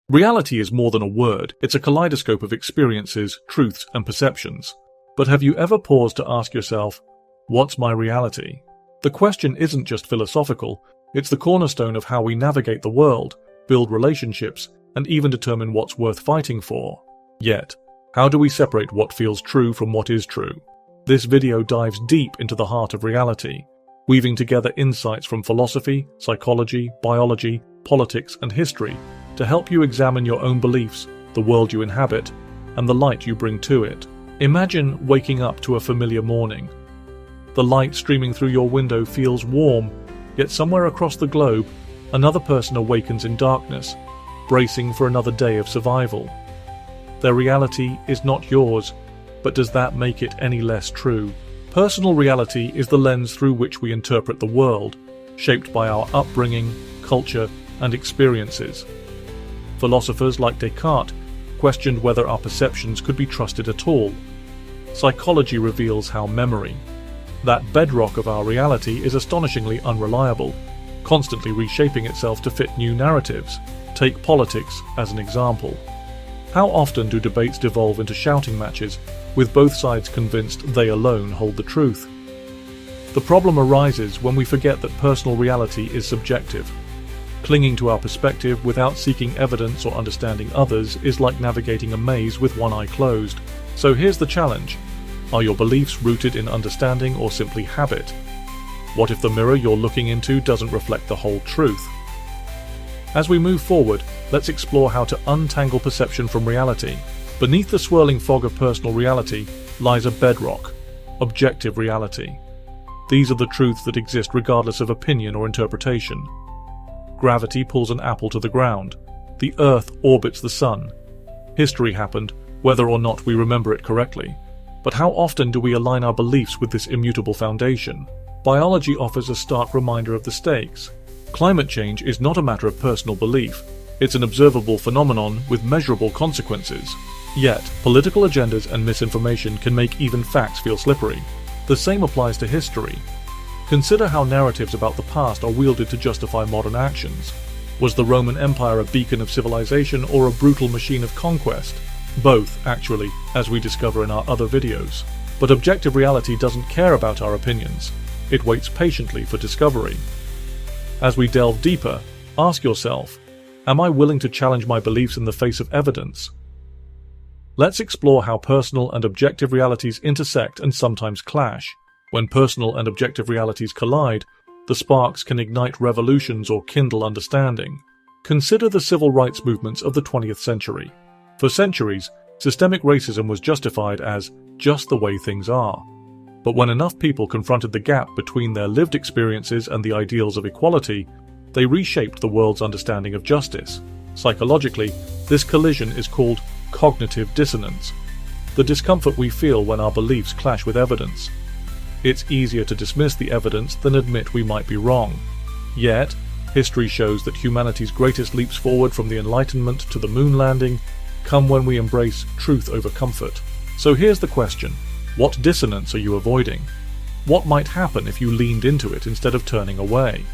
Reality is more than a word, it's a kaleidoscope of experiences, truths, and perceptions. But have you ever paused to ask yourself, what's my reality? The question isn't just philosophical, it's the cornerstone of how we navigate the world, build relationships, and even determine what's worth fighting for. Yet, how do we separate what feels true from what is true? This video dives deep into the heart of reality, weaving together insights from philosophy, psychology, biology, politics, and history to help you examine your own beliefs, the world you inhabit, and the light you bring to it. Imagine waking up to a familiar morning. The light streaming through your window feels warm, yet somewhere across the globe, another person awakens in darkness, bracing for another day of survival. Their reality is not yours, but does that make it any less true? Personal reality is the lens through which we interpret the world, shaped by our upbringing, culture, and experiences. Philosophers like Descartes questioned whether our perceptions could be trusted at all. Psychology reveals how memory, that bedrock of our reality, is astonishingly unreliable, constantly reshaping itself to fit new narratives. Take politics as an example. How often do debates devolve into shouting matches, with both sides convinced they alone hold the truth? The problem arises when we forget that personal reality is subjective. Clinging to our perspective without seeking evidence or understanding others is like navigating a maze with one eye closed. So here's the challenge. Are your beliefs rooted in understanding or simply habit? What if the mirror you're looking into doesn't reflect the whole truth? As we move forward, let's explore how to untangle perception from reality. Beneath the swirling fog of personal reality lies a bedrock, objective reality. These are the truths that exist regardless of opinion or interpretation. Gravity pulls an apple to the ground. The Earth orbits the Sun. History happened, whether or not we remember it correctly. But how often do we align our beliefs with this immutable foundation? Biology offers a stark reminder of the stakes. Climate change is not a matter of personal belief. It's an observable phenomenon with measurable consequences. Yet, political agendas and misinformation can make even facts feel slippery. The same applies to history. Consider how narratives about the past are wielded to justify modern actions. Was the Roman Empire a beacon of civilization or a brutal machine of conquest? Both, actually, as we discover in our other videos. But objective reality doesn't care about our opinions. It waits patiently for discovery. As we delve deeper, ask yourself, am I willing to challenge my beliefs in the face of evidence? Let's explore how personal and objective realities intersect and sometimes clash. When personal and objective realities collide, the sparks can ignite revolutions or kindle understanding. Consider the civil rights movements of the 20th century. For centuries, systemic racism was justified as just the way things are. But when enough people confronted the gap between their lived experiences and the ideals of equality, they reshaped the world's understanding of justice. Psychologically, this collision is called cognitive dissonance, the discomfort we feel when our beliefs clash with evidence. It's easier to dismiss the evidence than admit we might be wrong. Yet, history shows that humanity's greatest leaps forward from the Enlightenment to the moon landing come when we embrace truth over comfort. So here's the question. What dissonance are you avoiding? What might happen if you leaned into it instead of turning away?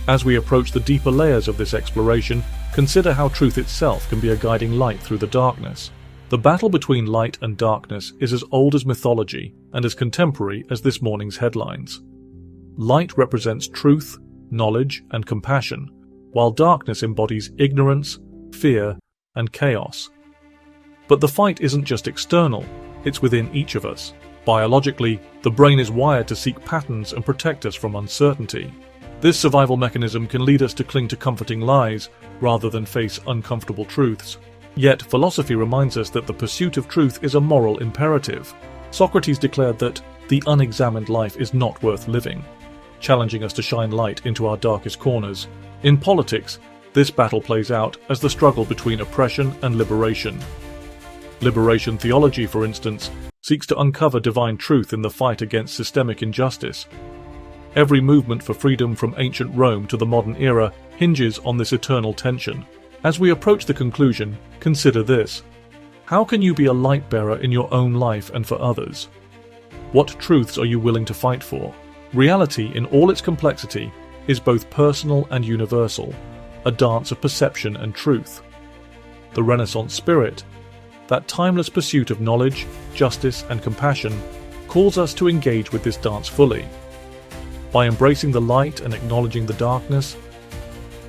As we approach the deeper layers of this exploration, consider how truth itself can be a guiding light through the darkness. The battle between light and darkness is as old as mythology and as contemporary as this morning's headlines. Light represents truth, knowledge, and compassion, while darkness embodies ignorance, fear, and chaos. But the fight isn't just external, it's within each of us. Biologically, the brain is wired to seek patterns and protect us from uncertainty. This survival mechanism can lead us to cling to comforting lies rather than face uncomfortable truths. Yet, philosophy reminds us that the pursuit of truth is a moral imperative. Socrates declared that the unexamined life is not worth living, challenging us to shine light into our darkest corners. In politics, this battle plays out as the struggle between oppression and liberation. Liberation theology, for instance, seeks to uncover divine truth in the fight against systemic injustice. Every movement for freedom from ancient Rome to the modern era hinges on this eternal tension. As we approach the conclusion, consider this. How can you be a light bearer in your own life and for others? What truths are you willing to fight for? Reality, in all its complexity, is both personal and universal, a dance of perception and truth. The Renaissance spirit, that timeless pursuit of knowledge, justice, and compassion, calls us to engage with this dance fully. By embracing the light and acknowledging the darkness,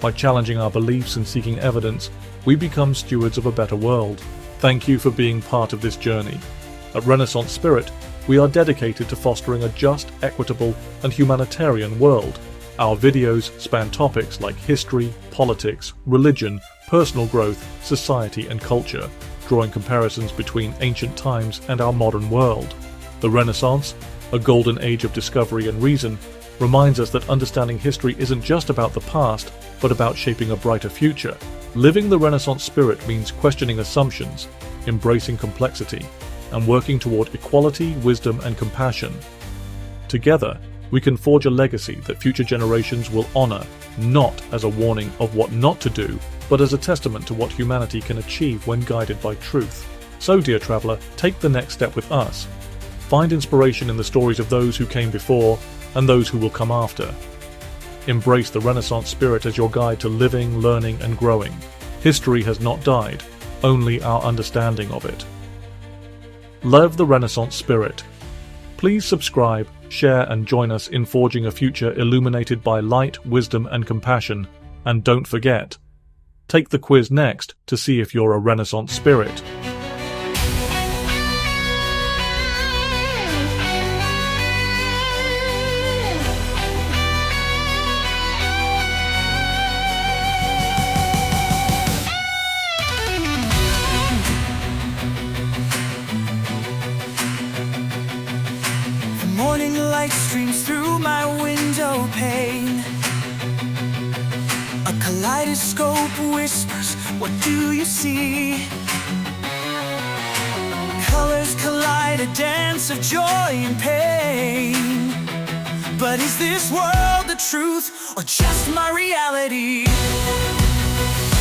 by challenging our beliefs and seeking evidence, we become stewards of a better world. Thank you for being part of this journey. At Renaissance Spirit, we are dedicated to fostering a just, equitable, and humanitarian world. Our videos span topics like history, politics, religion, personal growth, society, and culture, drawing comparisons between ancient times and our modern world. The Renaissance, a golden age of discovery and reason, reminds us that understanding history isn't just about the past, but about shaping a brighter future. Living the Renaissance spirit means questioning assumptions, embracing complexity, and working toward equality, wisdom, and compassion. Together, we can forge a legacy that future generations will honor, not as a warning of what not to do, but as a testament to what humanity can achieve when guided by truth. So, dear traveler, take the next step with us. Find inspiration in the stories of those who came before and those who will come after. Embrace the Renaissance spirit as your guide to living, learning, and growing. History has not died, only our understanding of it. Love the Renaissance spirit. Please subscribe, share, and join us in forging a future illuminated by light, wisdom, and compassion. And don't forget, take the quiz next to see if you're a Renaissance spirit. Morning light streams through my window pane. A kaleidoscope whispers, what do you see? Colors collide, a dance of joy and pain. But is this world the truth, or just my reality?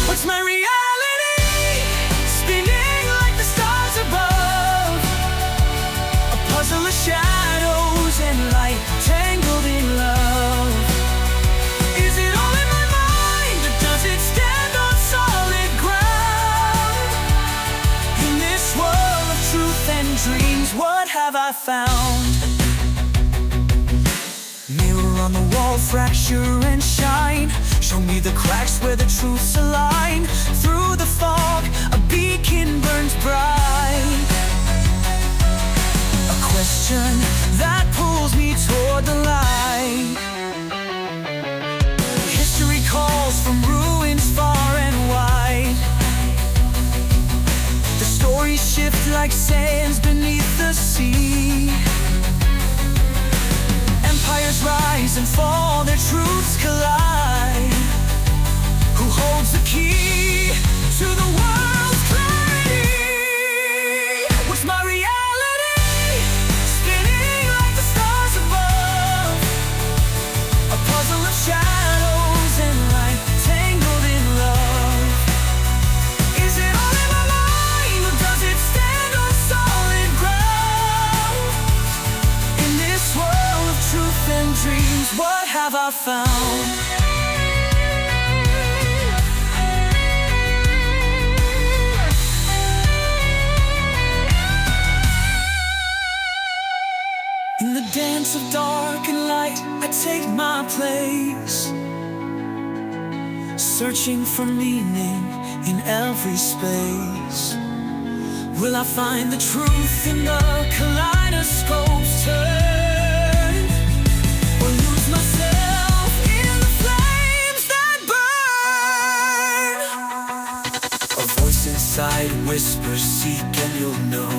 What's my reality? Spinning like the stars above, a puzzle of shadows and light tangled in love. Is it all in my mind, or does it stand on solid ground? In this world of truth and dreams, what have I found? Mirror on the wall, fracture and shine. Show me the cracks where the truths align. Through the fog, a beacon burns bright. A question that pulls me toward the light. History calls from ruins far and wide. The stories shift like sands beneath the sea. Empires rise and fall, their truths collide. Who holds the key to the world's clarity? What's my reality? Spinning like the stars above, a puzzle of shadows and light tangled in love. Is it all in my mind, or does it stand on solid ground? In this world of truth and dreams, what have I found? In the dance of dark and light, I take my place, searching for meaning in every space. Will I find the truth in the kaleidoscope's turn, or lose myself in the flames that burn? A voice inside whispers, seek and you'll know.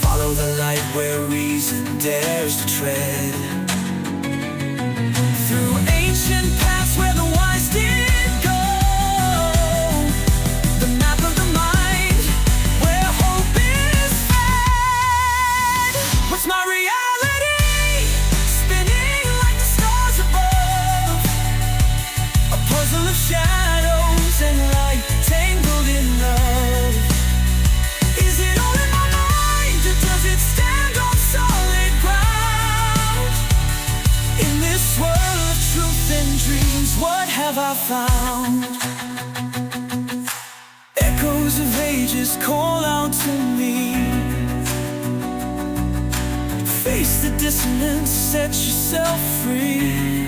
Follow the light where reason dares to tread. Through ancient paths where the wise did go. The map of the mind where hope is fed. What's my reality? Spinning like the stars above, a puzzle of shadows and light tangled in love. Is it all in my mind, or does it stand on solid ground? In this world of truth and dreams, what have I found? voices call out to me. Face the dissonance, set yourself free.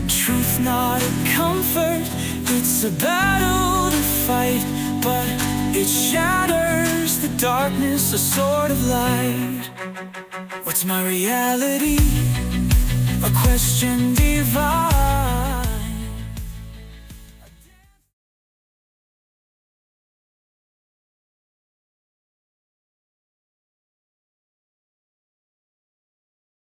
Truth not a comfort, it's a battle to fight, but it shatters the darkness, a sword of light. What's my reality? A question divine.